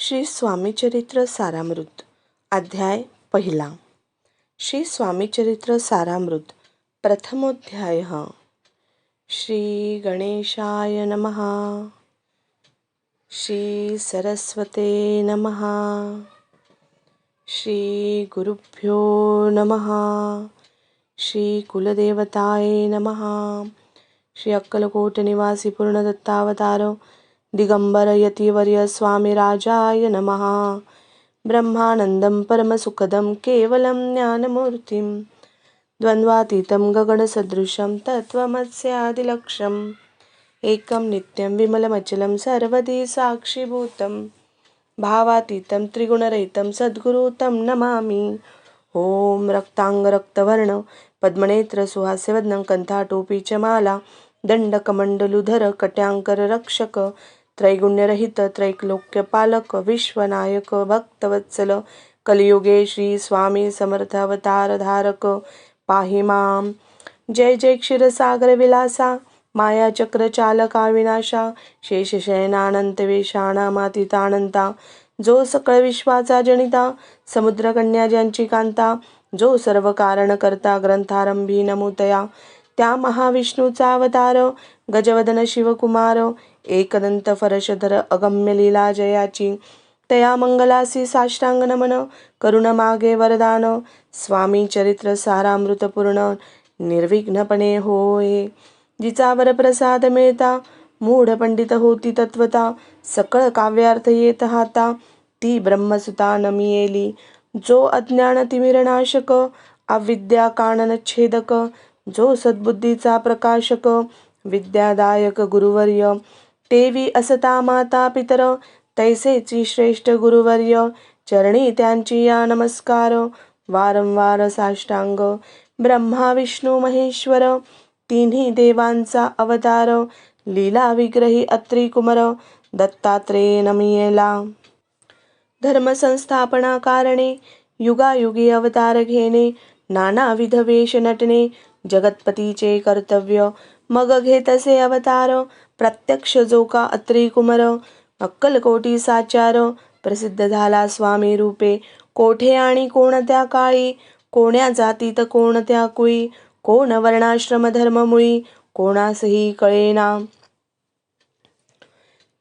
श्री स्वामीचरित्र सारामृत अध्याय पहिला. श्री स्वामीचरित्र सारामृत प्रथमोध्याय. श्री गणेशाय नमः. श्री सरस्वते नमः. श्री गुरुभ्यो नमः. श्री कुलदेवताय नमः. श्री अक्कलकोट निवासी पूर्णदत्तावतार दिगंबर यतिवर्य स्वामी राजाय नमः. ब्रह्मानंदं परमसुखदं केवलं ज्ञानमूर्तिं द्वन्द्वातीतं गगनसदृशं तत्त्वमस्यादिलक्ष्यम् एकं नित्यं विमलमचलं सर्वदी साक्षीभूतं भावातीतं त्रिगुणरहितं सद्गुरु तं नमामि. ओम रक्तांगरक्तवर्ण पद्मनेत्र सुहास्यवदनं कंठाटोपी च माला दंडकमंडलुधर कट्यांकर रक्षक त्रैगुण्यरहित त्रैलोक्यपालक विश्वनायक भक्तवत्सल कलियुगे श्री स्वामी समर्थ अवतार धारक पाहि मां. जय जय क्षीरसागर विलासा मायाचक्र चालका विनाशा शेषशयनानंत वेशाणामातीतानंता जो सकळ विश्वाचा जनिता समुद्रकन्या ज्यांची कांता जो सर्व कारण करता ग्रंथारंभी नमूतया त्या महाविष्णूचा अवतार गजवदन शिवकुमार एकदंत फरशधर अगम्य लीला जयाची तया मंगलासी साष्टांग नमन करुण मागे वरदान स्वामी चरित्र सारामृत पूर्ण निर्विघ्नपणे होय. जिचा वरप्रसाद मिळता मूढ पंडित होती तत्वता सकळ काव्यार्थ येत हाता ती ब्रह्मसुता नमियेली जो अज्ञान तिमिरनाशक अविद्या कानन छेदक जो सद्बुद्धीचा प्रकाशक विद्यादायक गुरुवर्य तेवी असता माता पितर तैसेची श्रेष्ठ गुरुवर्य चरणी त्यांची या नमस्कार वारंवार साष्टांग ब्रह्मा विष्णू महेश्वर तिन्ही देवांचा अवतार लीला विग्रही अत्री कुमार दत्तात्रेय नमियेला धर्म संस्थापना कारणे युगायुगी अवतार घेणे नानाविध वेश नटणे जगतपतीचे कर्तव्य मग घेतसे अवतार प्रत्यक्ष जो का अत्री कुमार अक्कलकोटी साचार प्रसिद्ध झाला स्वामी रूपे कोठे आणि कोणत्या काळी कोण्या जातीत कोणत्या कुळी कोण वर्णाश्रम धर्ममुळी कोणासही कळेना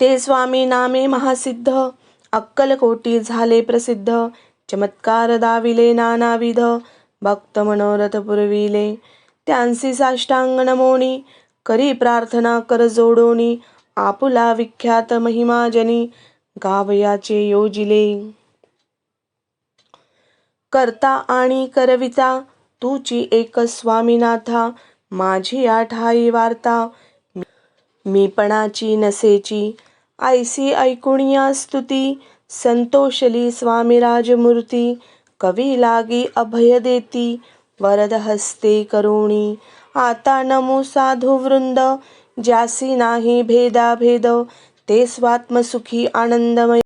ते स्वामी नामे महासिद्ध अक्कलकोटी झाले प्रसिद्ध चमत्कार दाविले नानाविध भक्त मनोरथ पुरविले त्यांसी साष्टांग नमोनी करी प्रार्थना कर जोडोनी आपुला विख्यात महिमा जनी गावयाचे योजिले करता आणि करविता तुची एक स्वामीनाथा माझी आठाई वार्ता मीपणाची नसेची ऐसी ऐकुनिया स्तुती संतोषली स्वामी राजमूर्ती कवी लागी अभय देती वरद हस्ते करुणी आता नमो साधू वृंद ज्यासी नाही भेदाभेद ते स्वात्मसुखी आनंदमय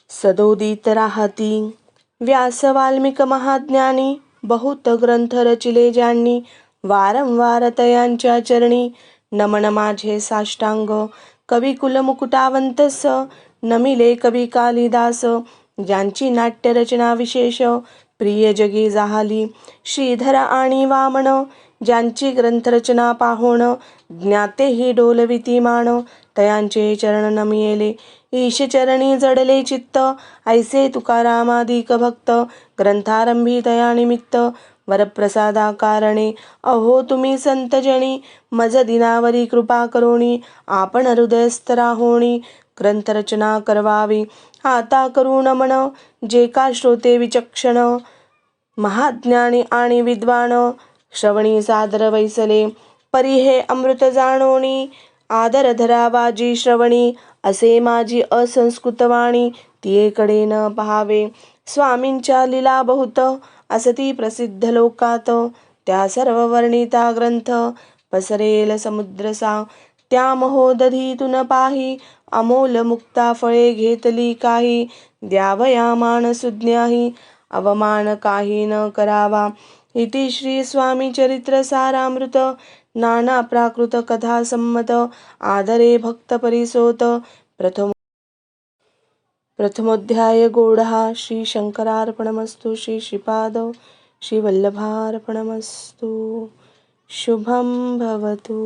सदोदित राहती व्यास वाल्मिक महाज्ञानी बहुत ग्रंथ रचिले ज्यांनी वारंवार तयांच्या चरणी नमन माझे साष्टांग कवी कुलमुकुटावंतस नमिले कवी कालिदास ज्यांची नाट्यरचना विशेष प्रिय जगी जाहली श्रीधर आणि वामन ज्यांची ग्रंथरचना पाहोण ज्ञातेही डोलविती मान तयांचे चरण नमियेले ईश चरणी जडले चित्त ऐसे तुकारामादिक भक्त ग्रंथारंभी तया निमित्त वरप्रसादा कारणे अहो तुम्ही संतजनी मज दिनावरी कृपा करोणी आपण हृदयस्थ राहोणी ग्रंथरचना करवावी आता करू नमन जे का श्रोते विचक्षण महाज्ञानी आणि विद्वान श्रवणी सादर वैसले परी हे अमृत जाणोनी आदर धरावाजी श्रवणी असे माझी असंस्कृतवाणी तियेकडे न पहावे स्वामींच्या लीला बहुत असती प्रसिद्ध लोकात त्या सर्व वर्णिता ग्रंथ पसरेल समुद्रसा त्या महोदधीतून पाही अमोल मुक्ता फळे घेतली काही द्यावया मान सुज्ञाही अवमान काही न करावा. इति श्री स्वामी चरित्र सारामृत नाना प्राकृत कथा संमत आदरे भक्त परिसोत प्रथमोध्याय गौडः श्री शंकरार्पणमस्तु. श्री श्रीपाद श्री वल्लभार्पणमस्तु. शुभं भवतु.